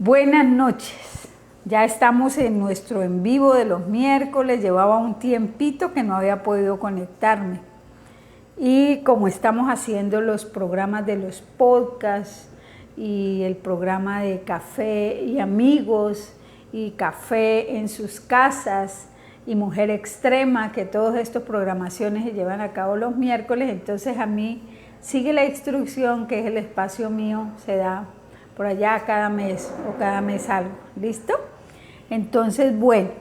Buenas noches. Ya estamos en nuestro en vivo de los miércoles. Llevaba un tiempito que no había podido conectarme. Y como estamos haciendo los programas de los podcasts y el programa de café y amigos y café en sus casas y Mujer Extrema, que todas estas programaciones se llevan a cabo los miércoles, entonces a mí sigue la instrucción que es el espacio mío, se da por allá cada mes o cada mes algo. ¿Listo? Entonces, bueno,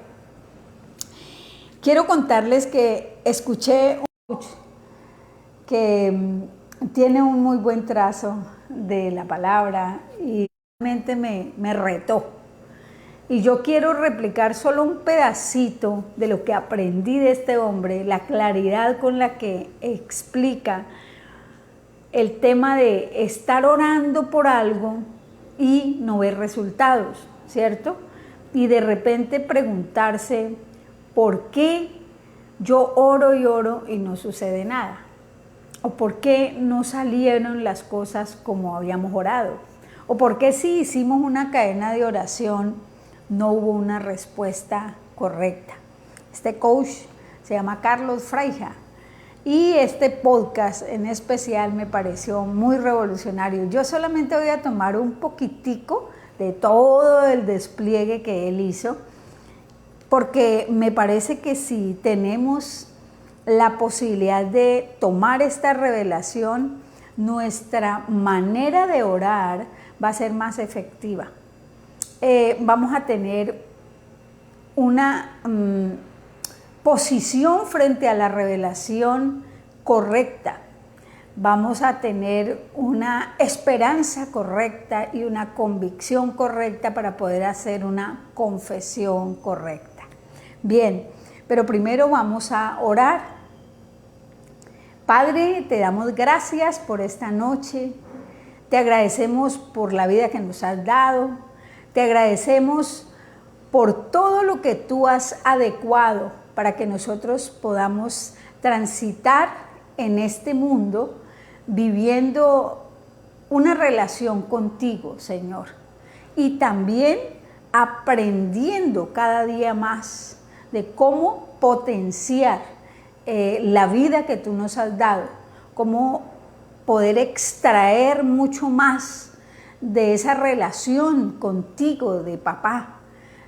quiero contarles que escuché un coach que tiene un muy buen trazo de la palabra y realmente me retó. Y yo quiero replicar solo un pedacito de lo que aprendí de este hombre, la claridad con la que explica el tema de estar orando por algo y no ver resultados, ¿cierto? Y de repente preguntarse, ¿por qué yo oro y no sucede nada? ¿O por qué no salieron las cosas como habíamos orado? ¿O por qué si hicimos una cadena de oración no hubo una respuesta correcta? Este coach se llama Carlos Fraija y este podcast en especial me pareció muy revolucionario. Yo solamente voy a tomar un poquitico de todo el despliegue que él hizo, porque me parece que si tenemos la posibilidad de tomar esta revelación, nuestra manera de orar va a ser más efectiva. Vamos a tener una posición frente a la revelación correcta. Vamos a tener una esperanza correcta y una convicción correcta para poder hacer una confesión correcta. Bien, pero primero vamos a orar. Padre, te damos gracias por esta noche. Te agradecemos por la vida que nos has dado. Te agradecemos por todo lo que tú has adecuado para que nosotros podamos transitar en este mundo viviendo una relación contigo, Señor. Y también aprendiendo cada día más de cómo potenciar la vida que tú nos has dado, cómo poder extraer mucho más de esa relación contigo de papá.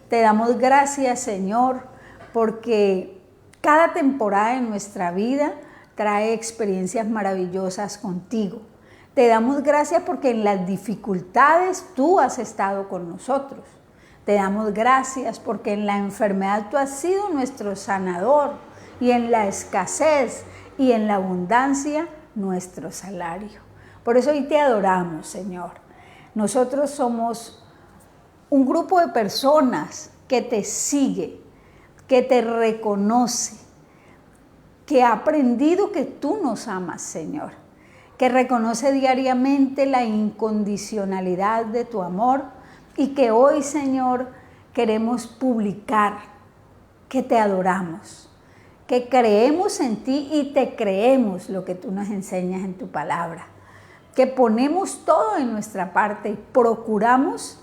Te damos gracias, Señor, porque cada temporada de nuestra vida trae experiencias maravillosas contigo. Te damos gracias porque en las dificultades tú has estado con nosotros. Te damos gracias porque en la enfermedad tú has sido nuestro sanador y en la escasez y en la abundancia nuestro salario. Por eso hoy te adoramos, Señor. Nosotros somos un grupo de personas que te sigue, que te reconoce, que ha aprendido que tú nos amas, Señor, que reconoce diariamente la incondicionalidad de tu amor y que hoy, Señor, queremos publicar que te adoramos, que creemos en ti y te creemos lo que tú nos enseñas en tu palabra, que ponemos todo en nuestra parte y procuramos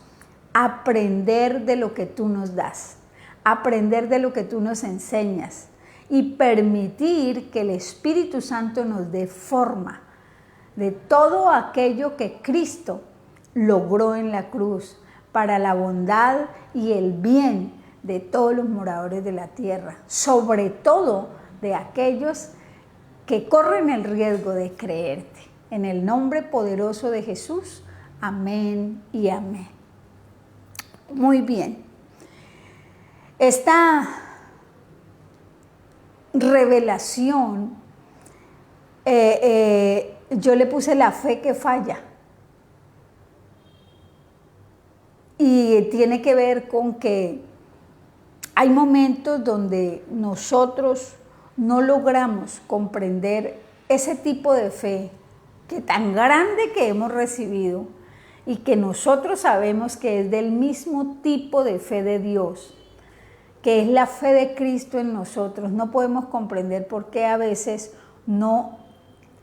aprender de lo que tú nos das, aprender de lo que tú nos enseñas y permitir que el Espíritu Santo nos dé forma de todo aquello que Cristo logró en la cruz para la bondad y el bien de todos los moradores de la tierra, sobre todo de aquellos que corren el riesgo de creerte. En el nombre poderoso de Jesús, amén y amén. Muy bien. Esta revelación, yo le puse la fe que falla. Y tiene que ver con que hay momentos donde nosotros no logramos comprender ese tipo de fe que tan grande que hemos recibido y que nosotros sabemos que es del mismo tipo de fe de Dios, que es la fe de Cristo en nosotros. No podemos comprender por qué a veces no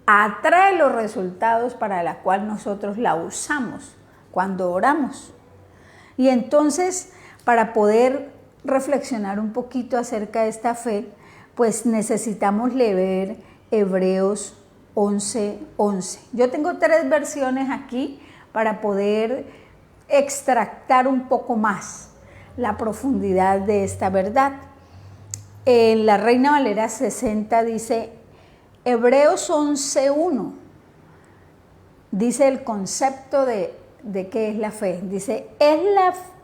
atrae los resultados para la cual nosotros la usamos cuando oramos. Y entonces, para poder reflexionar un poquito acerca de esta fe, pues necesitamos leer Hebreos 11:11. Yo tengo 3 versiones aquí para poder extractar un poco más la profundidad de esta verdad. En la Reina Valera 60 dice, Hebreos 11:1, dice el concepto de qué es la fe. Dice,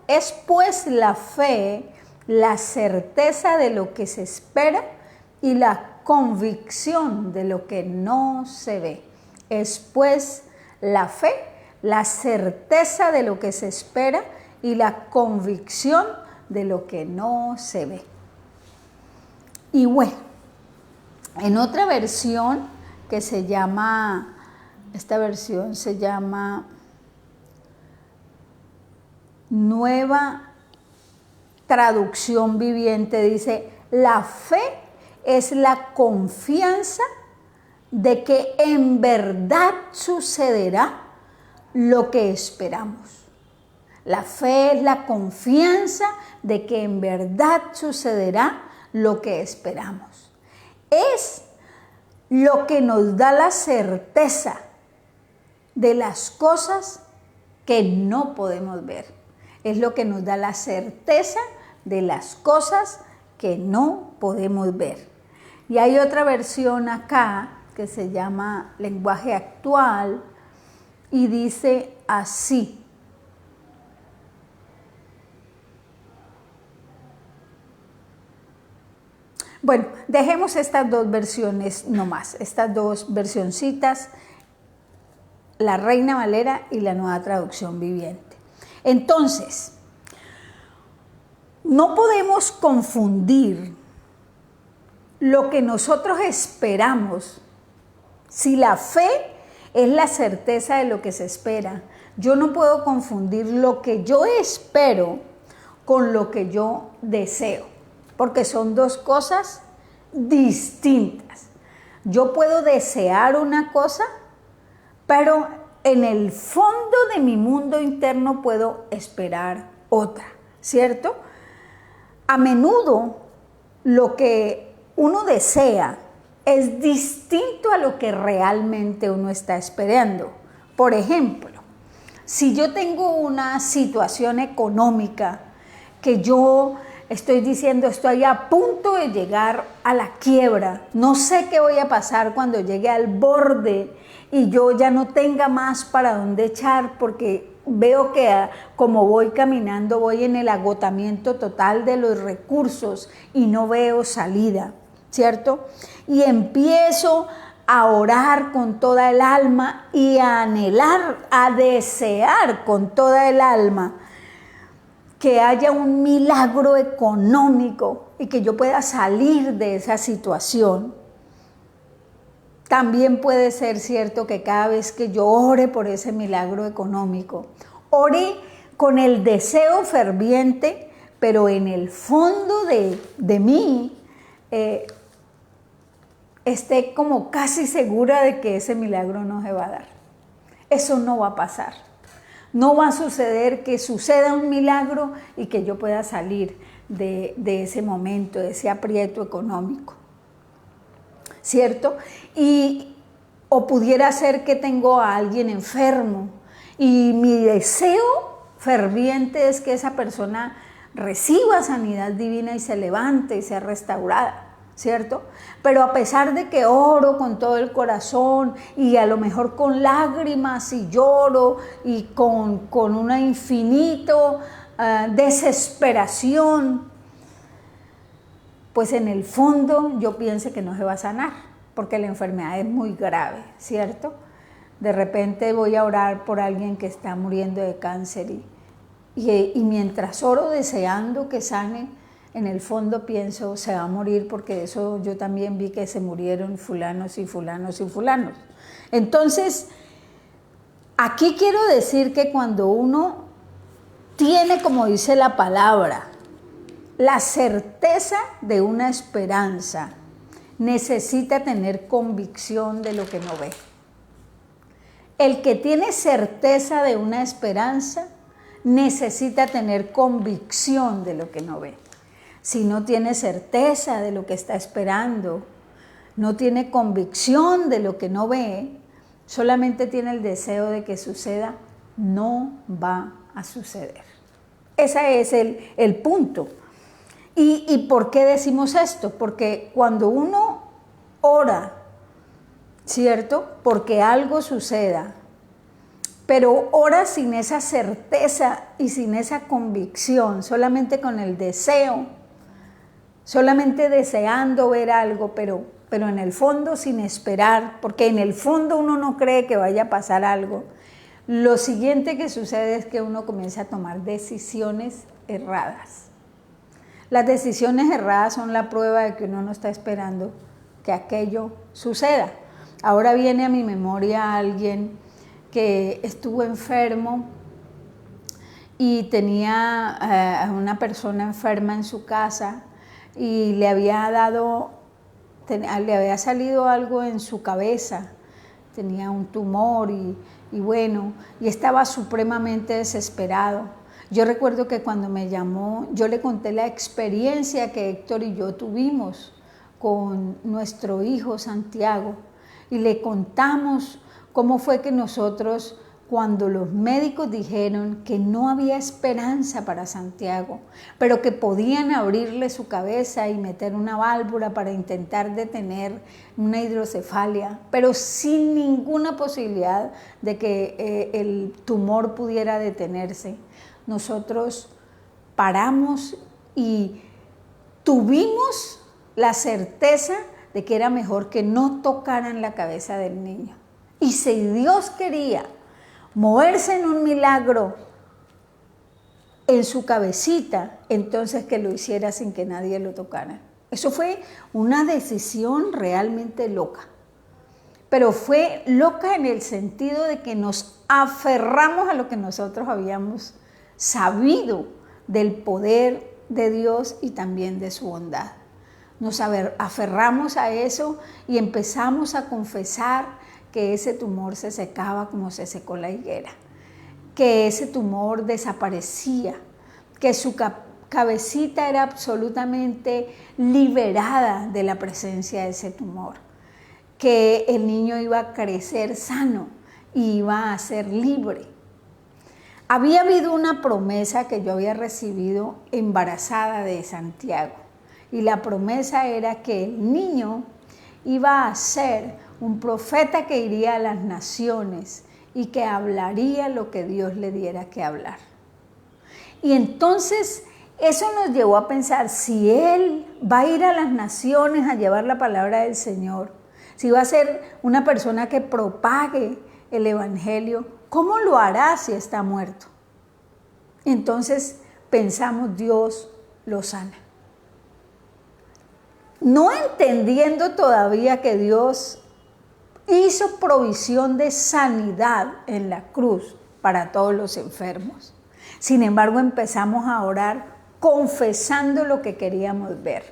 es pues la fe la certeza de lo que se espera y la convicción de lo que no se ve. Es pues la fe la certeza de lo que se espera y la convicción de lo que no se ve. Y bueno, en otra versión que se llama, esta versión se llama Nueva Traducción Viviente, dice, la fe es la confianza de que en verdad sucederá lo que esperamos. La fe es la confianza de que en verdad sucederá lo que esperamos. Es lo que nos da la certeza de las cosas que no podemos ver. Es lo que nos da la certeza de las cosas que no podemos ver. Y hay otra versión acá que se llama Lenguaje Actual y dice así. Bueno, dejemos estas 2 versiones nomás, estas 2 versioncitas, la Reina Valera y la Nueva Traducción Viviente. Entonces, no podemos confundir lo que nosotros esperamos. Si la fe es la certeza de lo que se espera, yo no puedo confundir lo que yo espero con lo que yo deseo, porque son 2 cosas distintas. Yo puedo desear una cosa, pero en el fondo de mi mundo interno puedo esperar otra, ¿cierto? A menudo lo que uno desea es distinto a lo que realmente uno está esperando. Por ejemplo, si yo tengo una situación económica que yo estoy diciendo estoy a punto de llegar a la quiebra, no sé qué voy a pasar cuando llegue al borde y yo ya no tenga más para dónde echar porque veo que como voy caminando voy en el agotamiento total de los recursos y no veo salida, ¿cierto? Y empiezo a orar con toda el alma y a anhelar, a desear con toda el alma que haya un milagro económico y que yo pueda salir de esa situación. También puede ser cierto que cada vez que yo ore por ese milagro económico, ore con el deseo ferviente, pero en el fondo de mí esté como casi segura de que ese milagro no se va a dar. Eso no va a pasar. No va a suceder que suceda un milagro y que yo pueda salir de ese momento, de ese aprieto económico, ¿cierto? O pudiera ser que tengo a alguien enfermo y mi deseo ferviente es que esa persona reciba sanidad divina y se levante y sea restaurada, ¿cierto? Pero a pesar de que oro con todo el corazón y a lo mejor con lágrimas y lloro y con una infinita desesperación, pues en el fondo yo pienso que no se va a sanar, porque la enfermedad es muy grave, ¿cierto? De repente voy a orar por alguien que está muriendo de cáncer y mientras oro deseando que sane, en el fondo pienso, se va a morir porque eso yo también vi que se murieron fulanos y fulanos y fulanos. Entonces, aquí quiero decir que cuando uno tiene, como dice la palabra, la certeza de una esperanza, necesita tener convicción de lo que no ve. El que tiene certeza de una esperanza necesita tener convicción de lo que no ve. Si no tiene certeza de lo que está esperando, no tiene convicción de lo que no ve, solamente tiene el deseo de que suceda, no va a suceder. Ese es el punto. ¿Y por qué decimos esto? Porque cuando uno ora, ¿cierto? Porque algo suceda, pero ora sin esa certeza y sin esa convicción, solamente con el deseo, solamente deseando ver algo, pero en el fondo sin esperar, porque en el fondo uno no cree que vaya a pasar algo. Lo siguiente que sucede es que uno comienza a tomar decisiones erradas. Las decisiones erradas son la prueba de que uno no está esperando que aquello suceda. Ahora viene a mi memoria alguien que estuvo enfermo y tenía a una persona enferma en su casa y le había salido algo en su cabeza, tenía un tumor y estaba supremamente desesperado. Yo recuerdo que cuando me llamó, yo le conté la experiencia que Héctor y yo tuvimos con nuestro hijo Santiago y le contamos cómo fue que nosotros, cuando los médicos dijeron que no había esperanza para Santiago, pero que podían abrirle su cabeza y meter una válvula para intentar detener una hidrocefalia, pero sin ninguna posibilidad de que el tumor pudiera detenerse, nosotros paramos y tuvimos la certeza de que era mejor que no tocaran la cabeza del niño. Y si Dios quería moverse en un milagro en su cabecita, entonces que lo hiciera sin que nadie lo tocara. Eso fue una decisión realmente loca. Pero fue loca en el sentido de que nos aferramos a lo que nosotros habíamos sabido del poder de Dios y también de su bondad. Nos aferramos a eso y empezamos a confesar que ese tumor se secaba como se secó la higuera, que ese tumor desaparecía, que su cabecita era absolutamente liberada de la presencia de ese tumor, que el niño iba a crecer sano y iba a ser libre. Había habido una promesa que yo había recibido embarazada de Santiago, y la promesa era que el niño iba a ser un profeta que iría a las naciones y que hablaría lo que Dios le diera que hablar. Y entonces eso nos llevó a pensar, si él va a ir a las naciones a llevar la palabra del Señor, si va a ser una persona que propague el evangelio, ¿cómo lo hará si está muerto? Entonces pensamos, Dios lo sana. No entendiendo todavía que Dios hizo provisión de sanidad en la cruz para todos los enfermos. Sin embargo, empezamos a orar confesando lo que queríamos ver.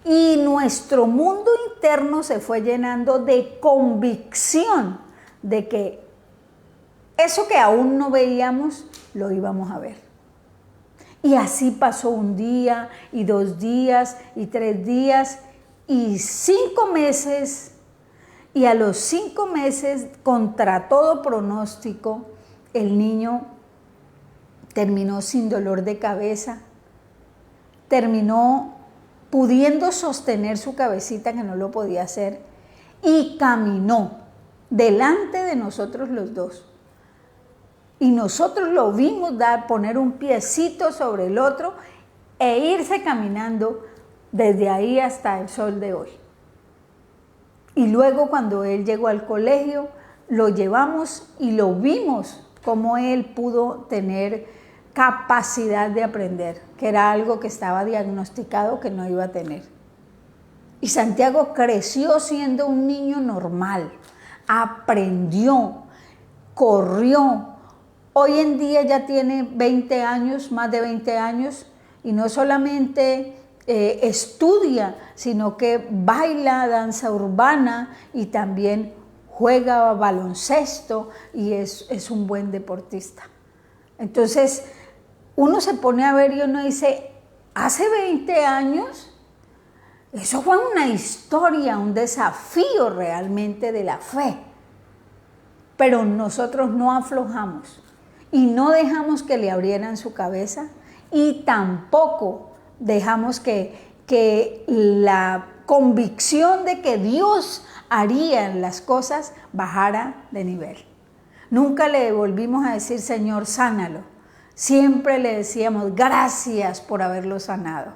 Y nuestro mundo interno se fue llenando de convicción de que eso que aún no veíamos, lo íbamos a ver. Y así pasó un día, y 2 días, y 3 días, y 5 meses. Y a los 5 meses, contra todo pronóstico, el niño terminó sin dolor de cabeza, terminó pudiendo sostener su cabecita, que no lo podía hacer, y caminó delante de nosotros los dos. Y nosotros lo vimos poner un piecito sobre el otro e irse caminando desde ahí hasta el sol de hoy. Y luego, cuando él llegó al colegio, lo llevamos y lo vimos cómo él pudo tener capacidad de aprender, que era algo que estaba diagnosticado que no iba a tener. Y Santiago creció siendo un niño normal, aprendió, corrió. Hoy en día ya tiene 20 años, más de 20 años, y no solamente estudia, sino que baila danza urbana y también juega baloncesto y es un buen deportista. Entonces, uno se pone a ver y uno dice, hace 20 años, eso fue una historia, un desafío realmente de la fe. Pero nosotros no aflojamos y no dejamos que le abrieran su cabeza y tampoco dejamos que la convicción de que Dios haría las cosas bajara de nivel. Nunca le volvimos a decir, Señor, sánalo. Siempre le decíamos, gracias por haberlo sanado.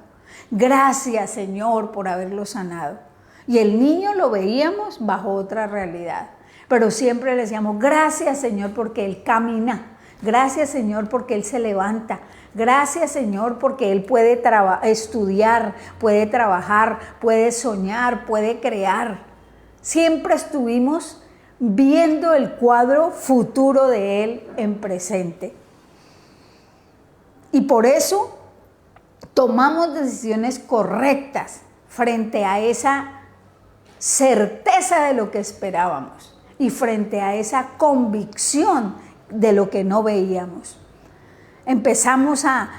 Gracias, Señor, por haberlo sanado. Y el niño lo veíamos bajo otra realidad. Pero siempre le decíamos, gracias, Señor, porque él camina. Gracias, Señor, porque él se levanta. Gracias, Señor, porque él puede estudiar, puede trabajar, puede soñar, puede crear. Siempre estuvimos viendo el cuadro futuro de él en presente. Y por eso tomamos decisiones correctas frente a esa certeza de lo que esperábamos y frente a esa convicción de lo que no veíamos. Empezamos a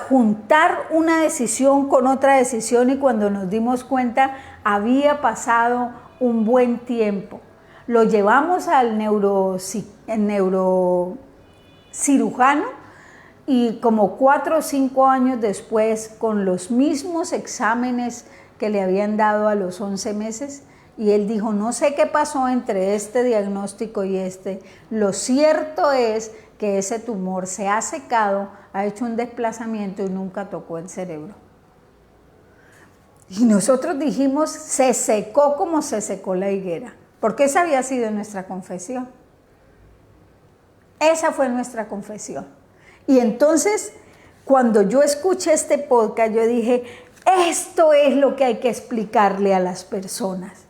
juntar una decisión con otra decisión y cuando nos dimos cuenta había pasado un buen tiempo. Lo llevamos al neurocirujano y como 4 o 5 años después, con los mismos exámenes que le habían dado a los 11 meses, y él dijo, no sé qué pasó entre este diagnóstico y este, lo cierto es que ese tumor se ha secado, ha hecho un desplazamiento y nunca tocó el cerebro. Y nosotros dijimos, se secó como se secó la higuera, porque esa había sido nuestra confesión. Esa fue nuestra confesión. Y entonces, cuando yo escuché este podcast, yo dije, esto es lo que hay que explicarle a las personas.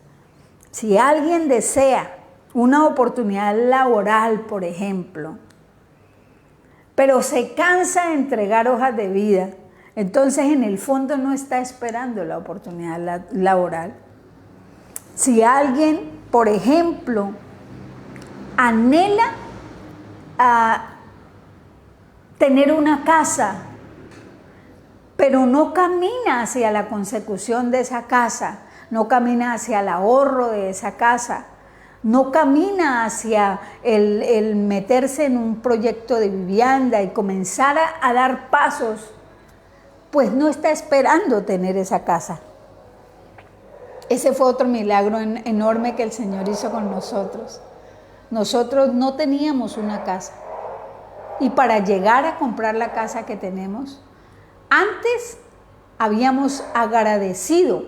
Si alguien desea una oportunidad laboral, por ejemplo, pero se cansa de entregar hojas de vida, entonces en el fondo no está esperando la oportunidad laboral. Si alguien, por ejemplo, anhela a tener una casa, pero no camina hacia la consecución de esa casa, no camina hacia el ahorro de esa casa, no camina hacia el meterse en un proyecto de vivienda y comenzar a dar pasos, pues no está esperando tener esa casa. Ese fue otro milagro enorme que el Señor hizo con nosotros. Nosotros no teníamos una casa. Y para llegar a comprar la casa que tenemos, antes habíamos agradecido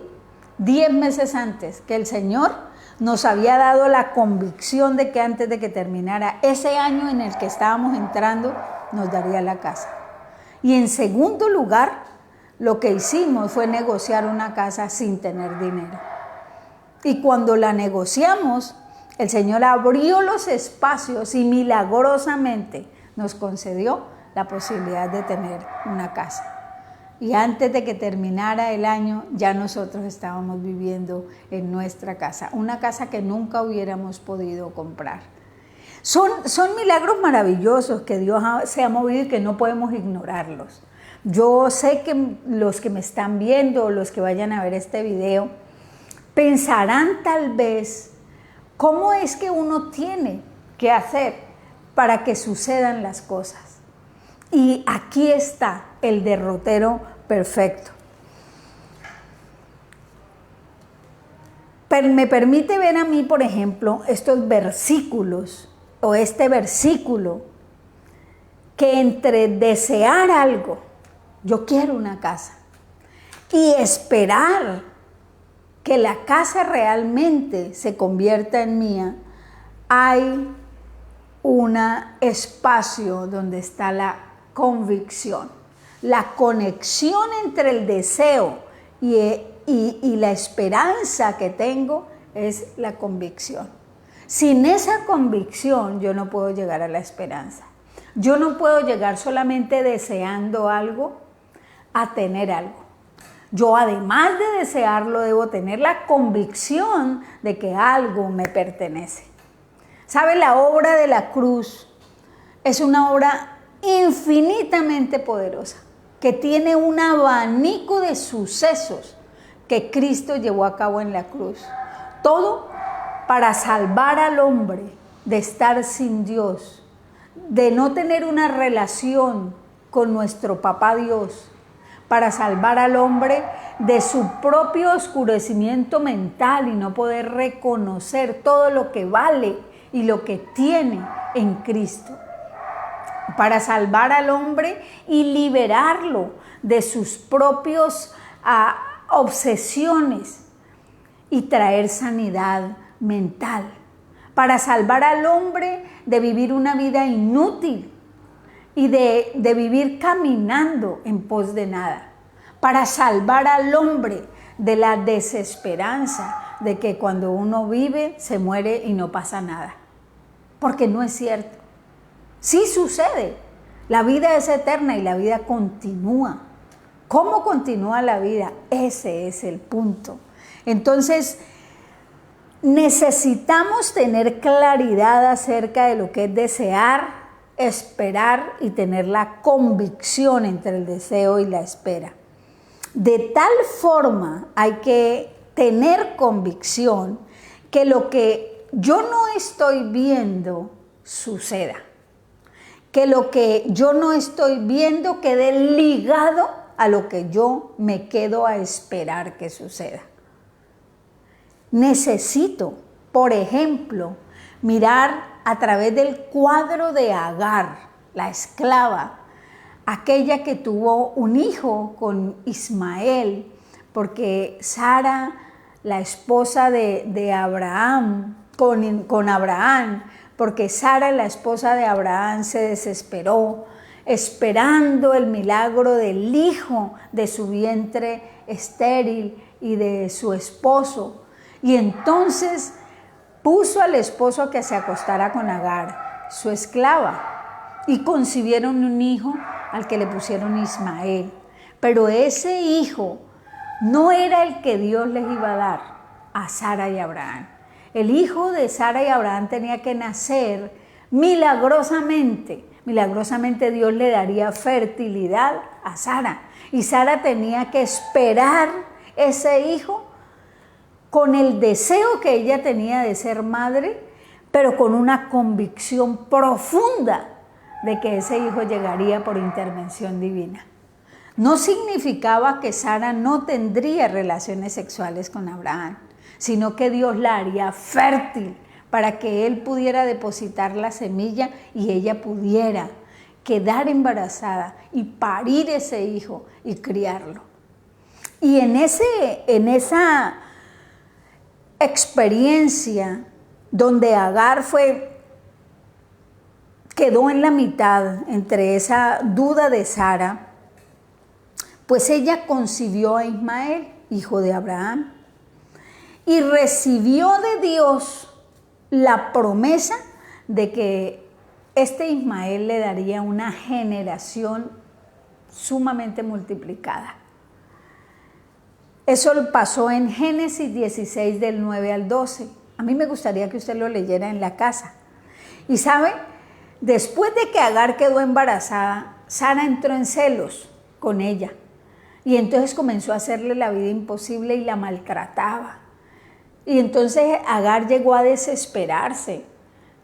10 meses antes que el Señor nos había dado la convicción de que antes de que terminara ese año en el que estábamos entrando, nos daría la casa. Y en segundo lugar, lo que hicimos fue negociar una casa sin tener dinero. Y cuando la negociamos, el Señor abrió los espacios y milagrosamente nos concedió la posibilidad de tener una casa. Y antes de que terminara el año, ya nosotros estábamos viviendo en nuestra casa, una casa que nunca hubiéramos podido comprar. Son milagros maravillosos que Dios se ha movido y que no podemos ignorarlos. Yo sé que los que me están viendo, los que vayan a ver este video, pensarán tal vez, ¿cómo es que uno tiene que hacer para que sucedan las cosas? Y aquí está el derrotero perfecto. Pero me permite ver a mí, por ejemplo, estos versículos o este versículo que entre desear algo, yo quiero una casa, y esperar que la casa realmente se convierta en mía, hay un espacio donde está la convicción, la conexión entre el deseo y la esperanza que tengo es la convicción. Sin esa convicción yo no puedo llegar a la esperanza. Yo no puedo llegar solamente deseando algo a tener algo. Yo, además de desearlo, debo tener la convicción de que algo me pertenece. ¿Sabe? La obra de la cruz es una obra infinitamente poderosa, que tiene un abanico de sucesos que Cristo llevó a cabo en la cruz. Todo para salvar al hombre de estar sin Dios, de no tener una relación con nuestro Papá Dios, para salvar al hombre de su propio oscurecimiento mental y no poder reconocer todo lo que vale y lo que tiene en Cristo, para salvar al hombre y liberarlo de sus propios obsesiones y traer sanidad mental, para salvar al hombre de vivir una vida inútil y de vivir caminando en pos de nada, para salvar al hombre de la desesperanza de que cuando uno vive se muere y no pasa nada, porque no es cierto. Sí sucede, la vida es eterna y la vida continúa. ¿Cómo continúa la vida? Ese es el punto. Entonces, necesitamos tener claridad acerca de lo que es desear, esperar y tener la convicción entre el deseo y la espera. De tal forma hay que tener convicción que lo que yo no estoy viendo suceda. Que lo que yo no estoy viendo quede ligado a lo que yo me quedo a esperar que suceda. Necesito, por ejemplo, mirar a través del cuadro de Agar, la esclava, aquella que tuvo un hijo con Ismael, porque Sara, la esposa de Abraham, con Abraham, porque Sara, la esposa de Abraham, se desesperó, esperando el milagro del hijo de su vientre estéril y de su esposo. Y entonces puso al esposo que se acostara con Agar, su esclava, y concibieron un hijo al que le pusieron Ismael. Pero ese hijo no era el que Dios les iba a dar a Sara y Abraham. El hijo de Sara y Abraham tenía que nacer milagrosamente. Milagrosamente Dios le daría fertilidad a Sara. Y Sara tenía que esperar ese hijo con el deseo que ella tenía de ser madre, pero con una convicción profunda de que ese hijo llegaría por intervención divina. No significaba que Sara no tendría relaciones sexuales con Abraham, sino que Dios la haría fértil para que él pudiera depositar la semilla y ella pudiera quedar embarazada y parir ese hijo y criarlo. Y en esa experiencia donde Agar quedó en la mitad entre esa duda de Sara, pues ella concibió a Ismael, hijo de Abraham, y recibió de Dios la promesa de que este Ismael le daría una generación sumamente multiplicada. Eso pasó en Génesis 16 del 9 al 12. A mí me gustaría que usted lo leyera en la casa. Y sabe, después de que Agar quedó embarazada, Sara entró en celos con ella. Y entonces comenzó a hacerle la vida imposible y la maltrataba. Y entonces Agar llegó a desesperarse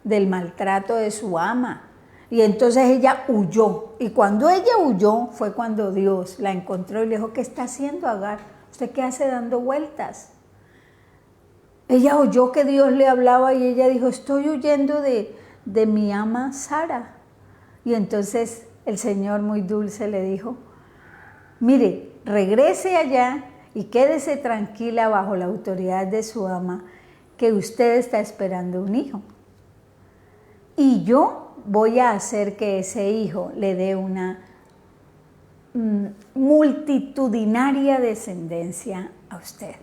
del maltrato de su ama. Y entonces ella huyó. Y cuando ella huyó fue cuando Dios la encontró y le dijo, ¿qué está haciendo Agar? ¿Usted qué hace dando vueltas? Ella oyó que Dios le hablaba y ella dijo, estoy huyendo de mi ama Sara. Y entonces el Señor muy dulce le dijo, mire, regrese allá y quédese tranquila bajo la autoridad de su ama, que usted está esperando un hijo. Y yo voy a hacer que ese hijo le dé una multitudinaria descendencia a usted.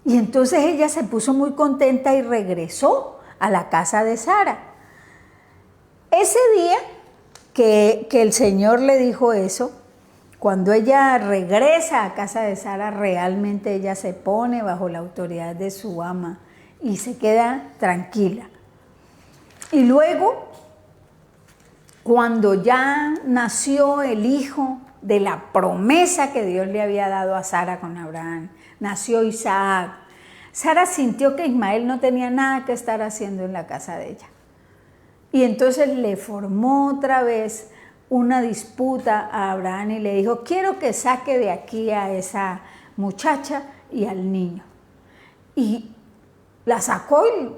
Y entonces ella se puso muy contenta y regresó a la casa de Sara. Ese día que el Señor le dijo eso, cuando ella regresa a casa de Sara, realmente ella se pone bajo la autoridad de su ama y se queda tranquila. Y luego cuando ya nació el hijo de la promesa que Dios le había dado a Sara con Abraham, nació Isaac, Sara sintió que Ismael no tenía nada que estar haciendo en la casa de ella. Y entonces le formó otra vez una disputa a Abraham y le dijo, quiero que saque de aquí a esa muchacha y al niño. Y la sacó y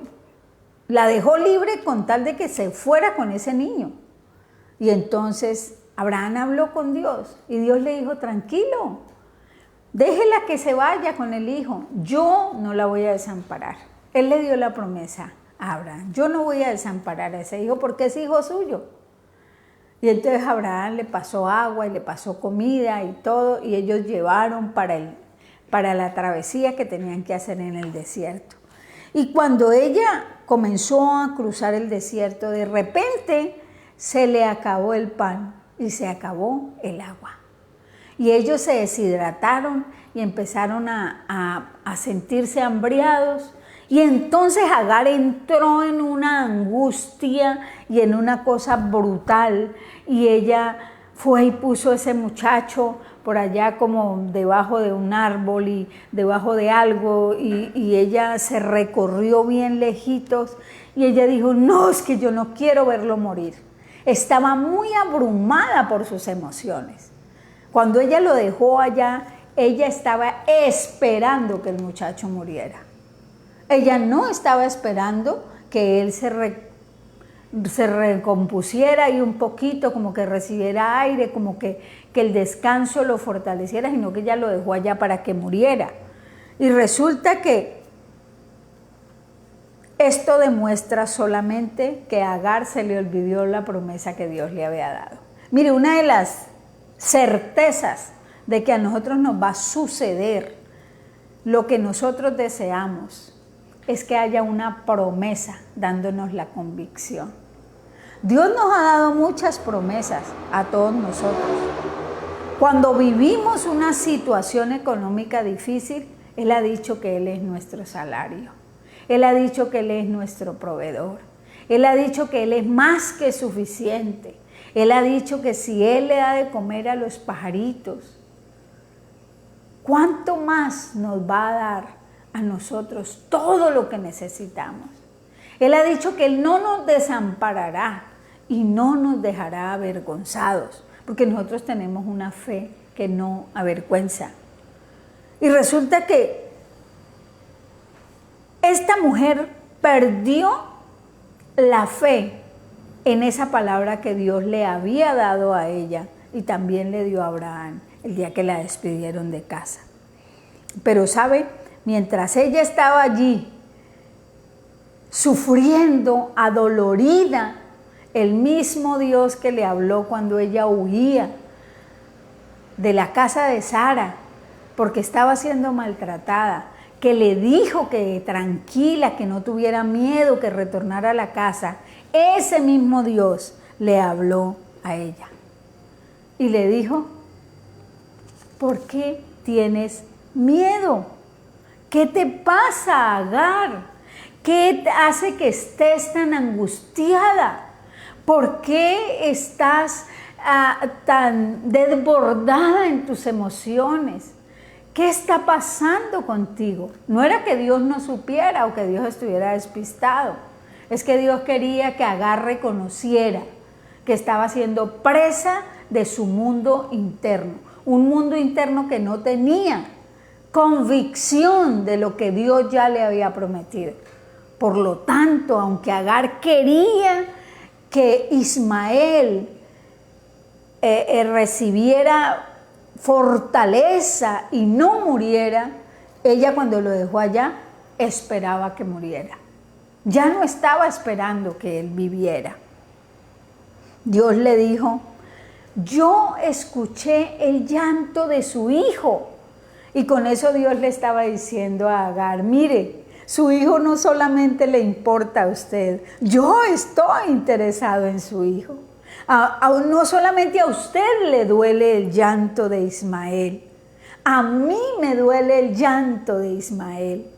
la dejó libre con tal de que se fuera con ese niño. Y entonces Abraham habló con Dios y Dios le dijo, tranquilo, déjela que se vaya con el hijo, yo no la voy a desamparar. Él le dio la promesa a Abraham, yo no voy a desamparar a ese hijo porque es hijo suyo. Y entonces Abraham le pasó agua y le pasó comida y todo, y ellos llevaron para la travesía que tenían que hacer en el desierto. Y cuando ella comenzó a cruzar el desierto, de repente se le acabó el pan y se acabó el agua. Y ellos se deshidrataron y empezaron a sentirse hambriados. Y entonces Agar entró en una angustia y en una cosa brutal. Y ella fue y puso a ese muchacho por allá como debajo de un árbol y debajo de algo. Y ella se recorrió bien lejitos. Y ella dijo, no, es que yo no quiero verlo morir. Estaba muy abrumada por sus emociones. Cuando ella lo dejó allá, ella estaba esperando que el muchacho muriera. Ella no estaba esperando que él se recompusiera y un poquito, como que recibiera aire, como que el descanso lo fortaleciera, sino que ella lo dejó allá para que muriera. Y resulta que esto demuestra solamente que a Agar se le olvidó la promesa que Dios le había dado. Mire, una de las certezas de que a nosotros nos va a suceder lo que nosotros deseamos es que haya una promesa dándonos la convicción. Dios nos ha dado muchas promesas a todos nosotros. Cuando vivimos una situación económica difícil, Él ha dicho que Él es nuestro salario. Él ha dicho que Él es nuestro proveedor. Él ha dicho que Él es más que suficiente. Él ha dicho que si Él le da de comer a los pajaritos, ¿cuánto más nos va a dar a nosotros todo lo que necesitamos? Él ha dicho que Él no nos desamparará y no nos dejará avergonzados, porque nosotros tenemos una fe que no avergüenza. Y resulta que esta mujer perdió la fe en esa palabra que Dios le había dado a ella y también le dio a Abraham el día que la despidieron de casa. Pero sabe, mientras ella estaba allí sufriendo, adolorida, el mismo Dios que le habló cuando ella huía de la casa de Sara porque estaba siendo maltratada, que le dijo que tranquila, que no tuviera miedo, que retornara a la casa, ese mismo Dios le habló a ella y le dijo, ¿por qué tienes miedo? ¿Qué te pasa, Agar? ¿Qué hace que estés tan angustiada? ¿Por qué estás tan desbordada en tus emociones? ¿Qué está pasando contigo? No era que Dios no supiera o que Dios estuviera despistado. Es que Dios quería que Agar reconociera que estaba siendo presa de su mundo interno. Un mundo interno que no tenía convicción de lo que Dios ya le había prometido. Por lo tanto, aunque Agar quería que Ismael recibiera fortaleza y no muriera, ella cuando lo dejó allá esperaba que muriera. Ya no estaba esperando que él viviera. Dios le dijo, yo escuché el llanto de su hijo. Y con eso Dios le estaba diciendo a Agar, mire, su hijo no solamente le importa a usted, yo estoy interesado en su hijo. No solamente a usted le duele el llanto de Ismael, a mí me duele el llanto de Ismael.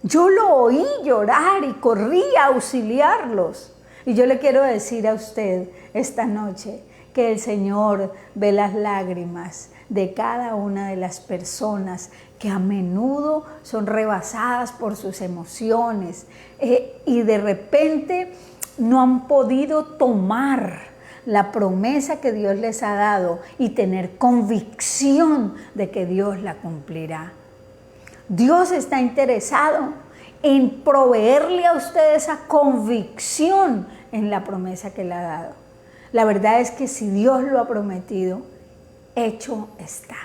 Yo lo oí llorar y corrí a auxiliarlos. Y yo le quiero decir a usted esta noche que el Señor ve las lágrimas de cada una de las personas que a menudo son rebasadas por sus emociones y de repente no han podido tomar la promesa que Dios les ha dado y tener convicción de que Dios la cumplirá. Dios está interesado en proveerle a usted esa convicción en la promesa que le ha dado. La verdad es que si Dios lo ha prometido, hecho está.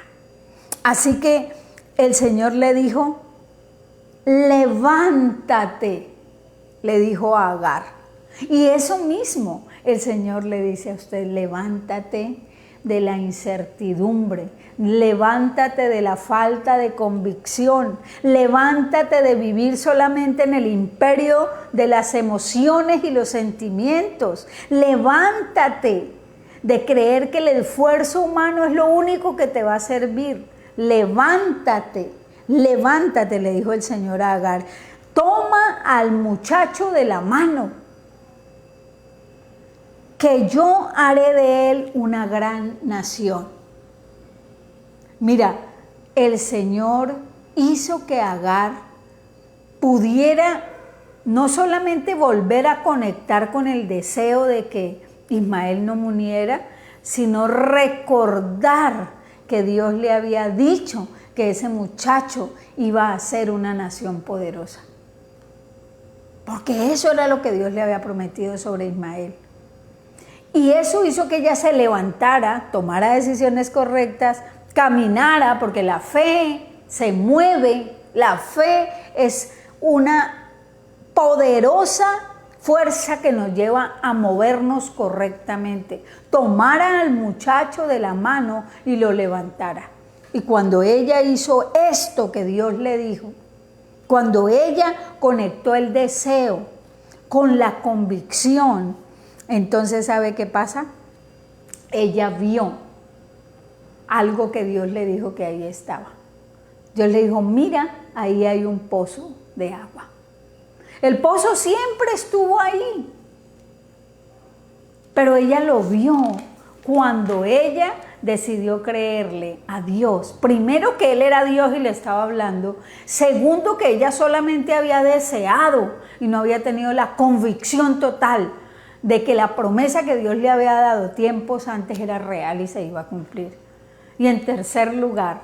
Así que el Señor le dijo, levántate, le dijo a Agar. Y eso mismo el Señor le dice a usted, levántate de la incertidumbre, levántate de la falta de convicción, levántate de vivir solamente en el imperio de las emociones y los sentimientos, levántate de creer que el esfuerzo humano es lo único que te va a servir, levántate, levántate, le dijo el Señor a Agar, toma al muchacho de la mano, que yo haré de él una gran nación. Mira, el Señor hizo que Agar pudiera no solamente volver a conectar con el deseo de que Ismael no muriera, sino recordar que Dios le había dicho que ese muchacho iba a ser una nación poderosa. Porque eso era lo que Dios le había prometido sobre Ismael. Y eso hizo que ella se levantara, tomara decisiones correctas, caminara, porque la fe se mueve, la fe es una poderosa fuerza que nos lleva a movernos correctamente. Tomara al muchacho de la mano y lo levantara. Y cuando ella hizo esto que Dios le dijo, cuando ella conectó el deseo con la convicción, entonces, ¿sabe qué pasa? Ella vio algo que Dios le dijo que ahí estaba. Dios le dijo, mira, ahí hay un pozo de agua. El pozo siempre estuvo ahí, pero ella lo vio cuando ella decidió creerle a Dios. Primero, que Él era Dios y le estaba hablando. Segundo, que ella solamente había deseado y no había tenido la convicción total de que la promesa que Dios le había dado tiempos antes era real y se iba a cumplir. Y en tercer lugar,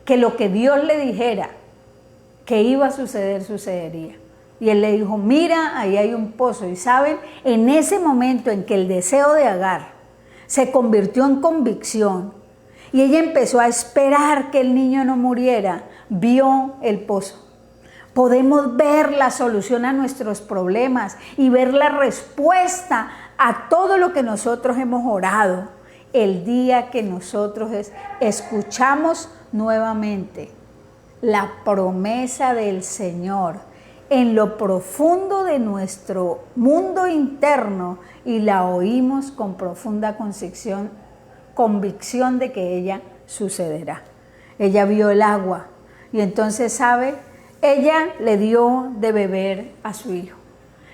que lo que Dios le dijera que iba a suceder, sucedería. Y Él le dijo, mira, ahí hay un pozo. Y saben, en ese momento en que el deseo de Agar se convirtió en convicción y ella empezó a esperar que el niño no muriera, vio el pozo. Podemos ver la solución a nuestros problemas y ver la respuesta a todo lo que nosotros hemos orado el día que nosotros escuchamos nuevamente la promesa del Señor en lo profundo de nuestro mundo interno y la oímos con profunda convicción de que ella sucederá. Ella vio el agua y entonces, ¿sabe? Ella le dio de beber a su hijo.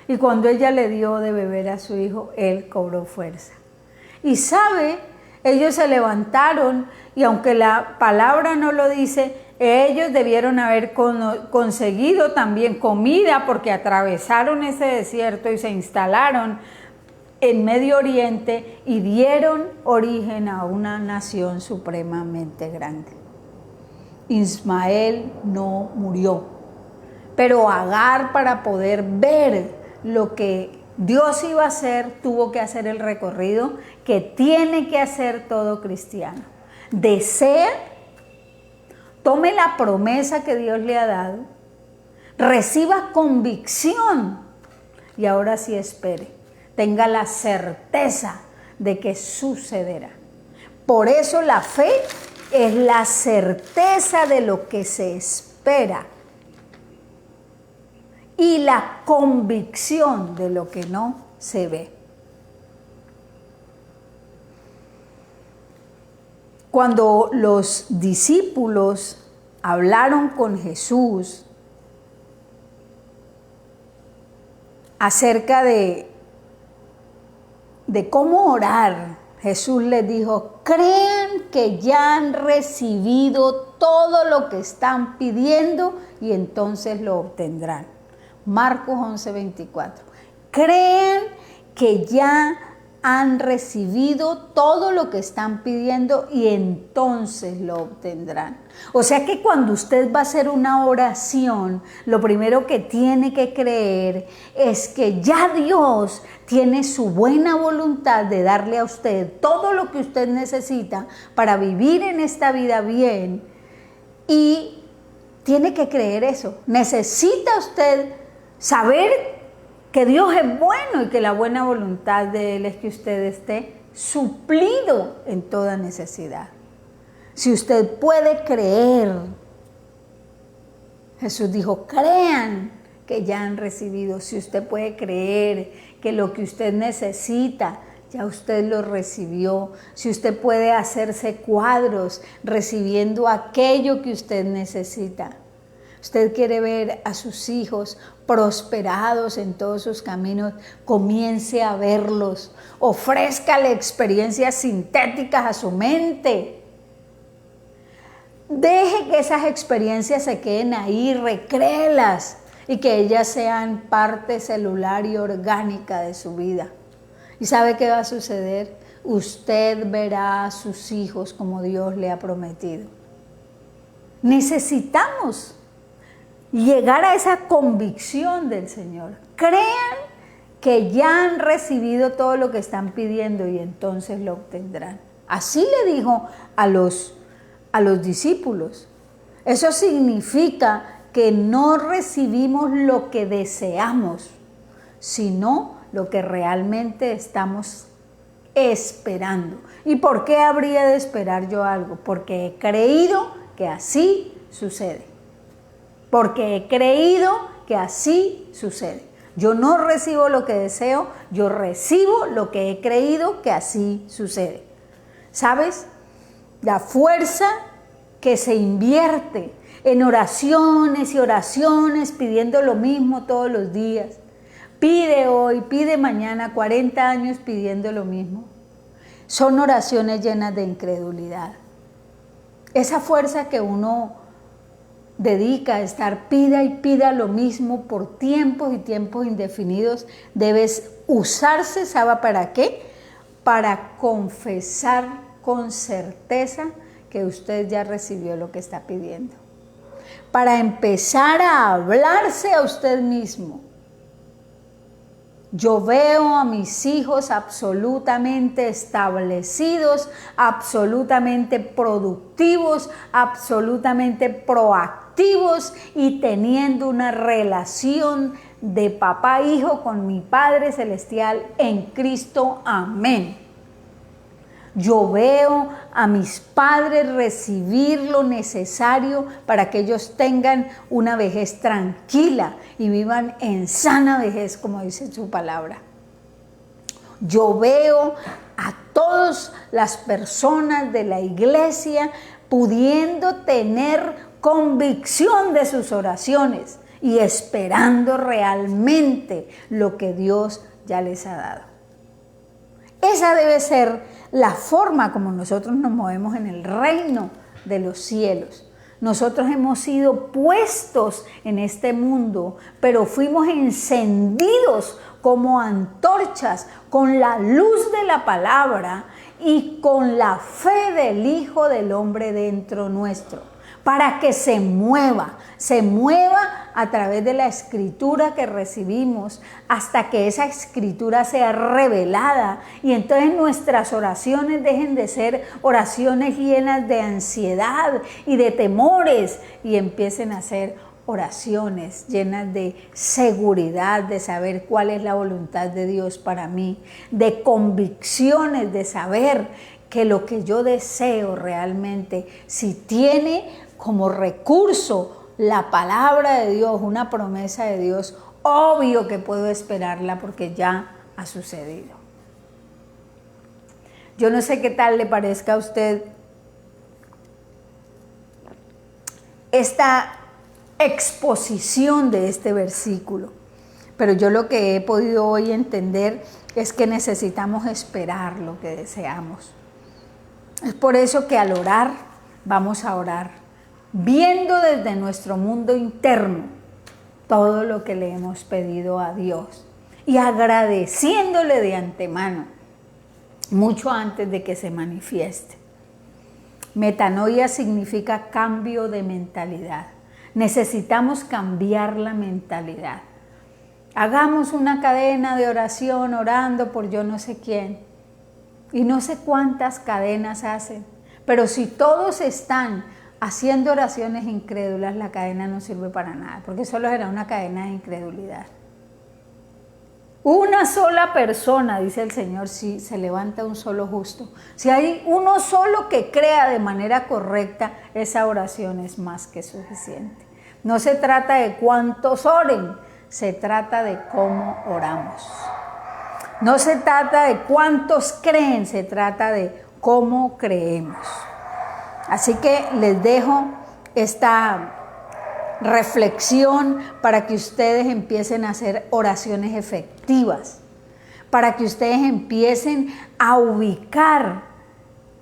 Y cuando ella le dio de beber a su hijo, él cobró fuerza. Y sabe, ellos se levantaron y aunque la palabra no lo dice, ellos debieron haber conseguido también comida porque atravesaron ese desierto y se instalaron en Medio Oriente y dieron origen a una nación supremamente grande. Ismael no murió. Pero Agar, para poder ver lo que Dios iba a hacer, tuvo que hacer el recorrido que tiene que hacer todo cristiano. Desea, tome la promesa que Dios le ha dado, reciba convicción y ahora sí espere. Tenga la certeza de que sucederá. Por eso la fe es la certeza de lo que se espera y la convicción de lo que no se ve. Cuando los discípulos hablaron con Jesús acerca de de cómo orar, Jesús les dijo, crean que ya han recibido todo lo que están pidiendo y entonces lo obtendrán. Marcos 11:24. Crean que ya han recibido todo lo que están pidiendo y entonces lo obtendrán. O sea que cuando usted va a hacer una oración, lo primero que tiene que creer es que ya Dios tiene su buena voluntad de darle a usted todo lo que usted necesita para vivir en esta vida bien, y tiene que creer eso. Necesita usted saber que Dios es bueno y que la buena voluntad de Él es que usted esté suplido en toda necesidad. Si usted puede creer, Jesús dijo, crean que ya han recibido. Si usted puede creer que lo que usted necesita, ya usted lo recibió. Si usted puede hacerse cuadros recibiendo aquello que usted necesita. Usted quiere ver a sus hijos prosperados en todos sus caminos, comience a verlos, ofrézcale experiencias sintéticas a su mente. Deje que esas experiencias se queden ahí, recréelas y que ellas sean parte celular y orgánica de su vida. ¿Y sabe qué va a suceder? Usted verá a sus hijos como Dios le ha prometido. Necesitamos llegar a esa convicción del Señor. Crean que ya han recibido todo lo que están pidiendo y entonces lo obtendrán. Así le dijo a los discípulos. Eso significa que no recibimos lo que deseamos, sino lo que realmente estamos esperando. ¿Y por qué habría de esperar yo algo? Porque he creído que así sucede. Porque he creído que así sucede. Yo no recibo lo que deseo, yo recibo lo que he creído que así sucede. ¿Sabes? La fuerza que se invierte en oraciones y oraciones pidiendo lo mismo todos los días. Pide hoy, pide mañana, 40 años pidiendo lo mismo. Son oraciones llenas de incredulidad. Esa fuerza que uno dedica a estar pida y pida lo mismo por tiempos y tiempos indefinidos, debes usarse, ¿sabe para qué? Para confesar con certeza que usted ya recibió lo que está pidiendo. Para empezar a hablarse a usted mismo. Yo veo a mis hijos absolutamente establecidos, absolutamente productivos, absolutamente proactivos y teniendo una relación de papá-hijo con mi Padre Celestial en Cristo. Amén. Yo veo a mis padres recibir lo necesario para que ellos tengan una vejez tranquila y vivan en sana vejez, como dice su palabra. Yo veo a todas las personas de la iglesia pudiendo tener convicción de sus oraciones y esperando realmente lo que Dios ya les ha dado. Esa debe ser la forma como nosotros nos movemos en el reino de los cielos. Nosotros hemos sido puestos en este mundo, pero fuimos encendidos como antorchas con la luz de la palabra y con la fe del Hijo del Hombre dentro nuestro, para que se mueva a través de la escritura que recibimos hasta que esa escritura sea revelada y entonces nuestras oraciones dejen de ser oraciones llenas de ansiedad y de temores y empiecen a ser oraciones llenas de seguridad, de saber cuál es la voluntad de Dios para mí, de convicciones, de saber que lo que yo deseo realmente, si tiene como recurso la palabra de Dios, una promesa de Dios, obvio que puedo esperarla porque ya ha sucedido. Yo no sé qué tal le parezca a usted esta exposición de este versículo, pero yo lo que he podido hoy entender es que necesitamos esperar lo que deseamos. Es por eso que al orar, vamos a orar, viendo desde nuestro mundo interno todo lo que le hemos pedido a Dios y agradeciéndole de antemano, mucho antes de que se manifieste. Metanoia significa cambio de mentalidad. Necesitamos cambiar la mentalidad. Hagamos una cadena de oración orando por yo no sé quién. Y no sé cuántas cadenas hacen. Pero si todos están haciendo oraciones incrédulas, la cadena no sirve para nada. Porque solo será una cadena de incredulidad. Una sola persona, dice el Señor, si se levanta un solo justo. Si hay uno solo que crea de manera correcta, esa oración es más que suficiente. No se trata de cuántos oren, se trata de cómo oramos. No se trata de cuántos creen, se trata de cómo creemos. Así que les dejo esta reflexión para que ustedes empiecen a hacer oraciones efectivas, para que ustedes empiecen a ubicar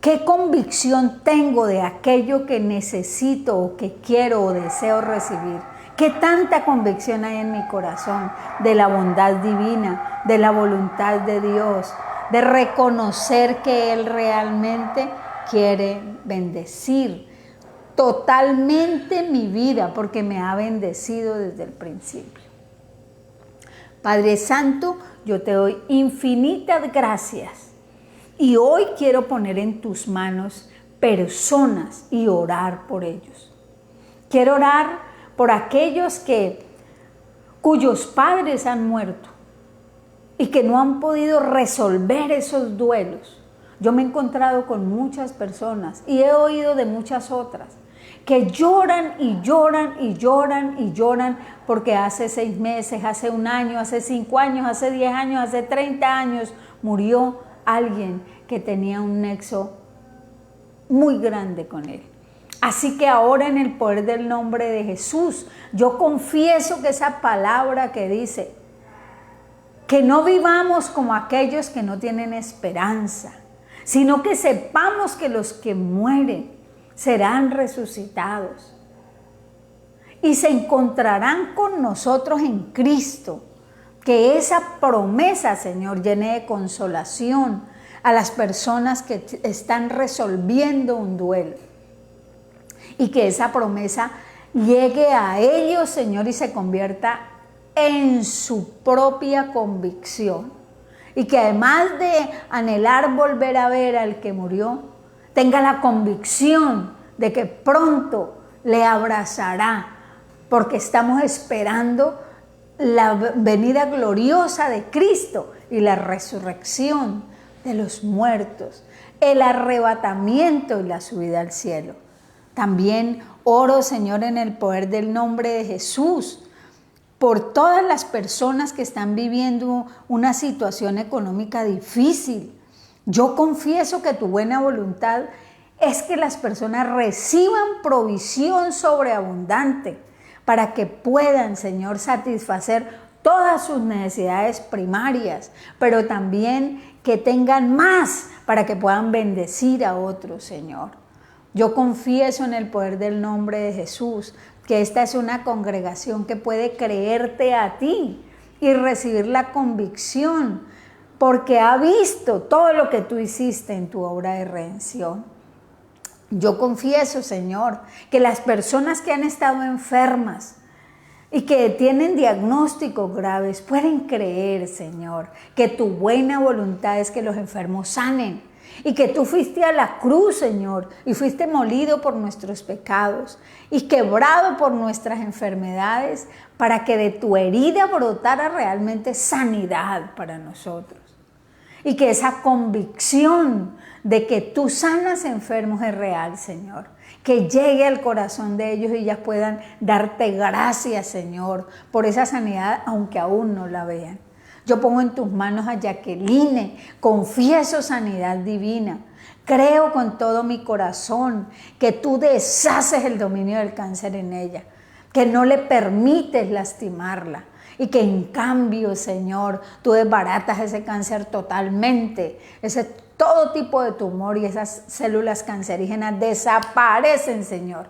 qué convicción tengo de aquello que necesito o que quiero o deseo recibir. ¿Qué tanta convicción hay en mi corazón de la bondad divina, de la voluntad de Dios, de reconocer que Él realmente quiere bendecir totalmente mi vida porque me ha bendecido desde el principio? Padre Santo, yo te doy infinitas gracias y hoy quiero poner en tus manos personas y orar por ellos. Quiero orar por aquellos cuyos padres han muerto y que no han podido resolver esos duelos. Yo me he encontrado con muchas personas y he oído de muchas otras que lloran y lloran y lloran y lloran porque hace 6 meses, hace 1 año, hace 5 años, hace 10 años, hace 30 años murió alguien que tenía un nexo muy grande con él. Así que ahora en el poder del nombre de Jesús, yo confieso que esa palabra que dice que no vivamos como aquellos que no tienen esperanza, sino que sepamos que los que mueren serán resucitados y se encontrarán con nosotros en Cristo. Que esa promesa, Señor, llene de consolación a las personas que están resolviendo un duelo. Y que esa promesa llegue a ellos, Señor, y se convierta en su propia convicción. Y que además de anhelar volver a ver al que murió, tenga la convicción de que pronto le abrazará, porque estamos esperando la venida gloriosa de Cristo y la resurrección de los muertos, el arrebatamiento y la subida al cielo. También oro, Señor, en el poder del nombre de Jesús, por todas las personas que están viviendo una situación económica difícil. Yo confieso que tu buena voluntad es que las personas reciban provisión sobreabundante para que puedan, Señor, satisfacer todas sus necesidades primarias, pero también que tengan más para que puedan bendecir a otros, Señor. Yo confieso en el poder del nombre de Jesús que esta es una congregación que puede creerte a ti y recibir la convicción porque ha visto todo lo que tú hiciste en tu obra de redención. Yo confieso, Señor, que las personas que han estado enfermas y que tienen diagnósticos graves pueden creer, Señor, que tu buena voluntad es que los enfermos sanen. Y que tú fuiste a la cruz, Señor, y fuiste molido por nuestros pecados y quebrado por nuestras enfermedades para que de tu herida brotara realmente sanidad para nosotros. Y que esa convicción de que tú sanas enfermos es real, Señor. Que llegue al corazón de ellos y ellas puedan darte gracias, Señor, por esa sanidad, aunque aún no la vean. Yo pongo en tus manos a Jacqueline, confieso sanidad divina. Creo con todo mi corazón que tú deshaces el dominio del cáncer en ella, que no le permites lastimarla, y que en cambio, Señor, tú desbaratas ese cáncer totalmente, todo tipo de tumor y esas células cancerígenas desaparecen, Señor,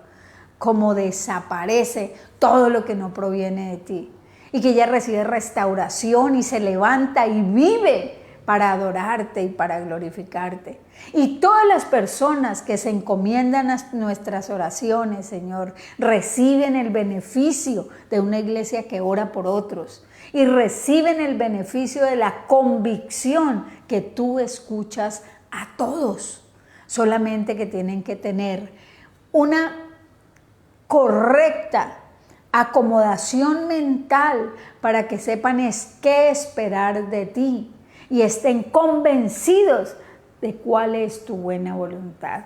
como desaparece todo lo que no proviene de ti. Y que ella recibe restauración y se levanta y vive para adorarte y para glorificarte. Y todas las personas que se encomiendan a nuestras oraciones, Señor, reciben el beneficio de una iglesia que ora por otros y reciben el beneficio de la convicción que tú escuchas a todos. Solamente que tienen que tener una correcta acomodación mental para que sepan qué esperar de ti y estén convencidos de cuál es tu buena voluntad.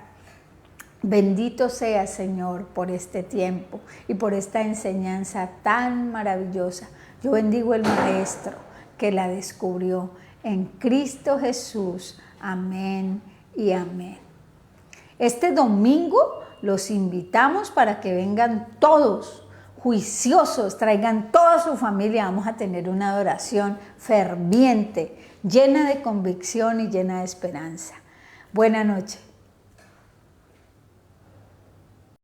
Bendito seas, Señor, por este tiempo y por esta enseñanza tan maravillosa. Yo bendigo el Maestro que la descubrió en Cristo Jesús. Amén y amén. Este domingo los invitamos para que vengan todos juiciosos, traigan toda su familia. Vamos a tener una adoración ferviente, llena de convicción y llena de esperanza. Buena noche.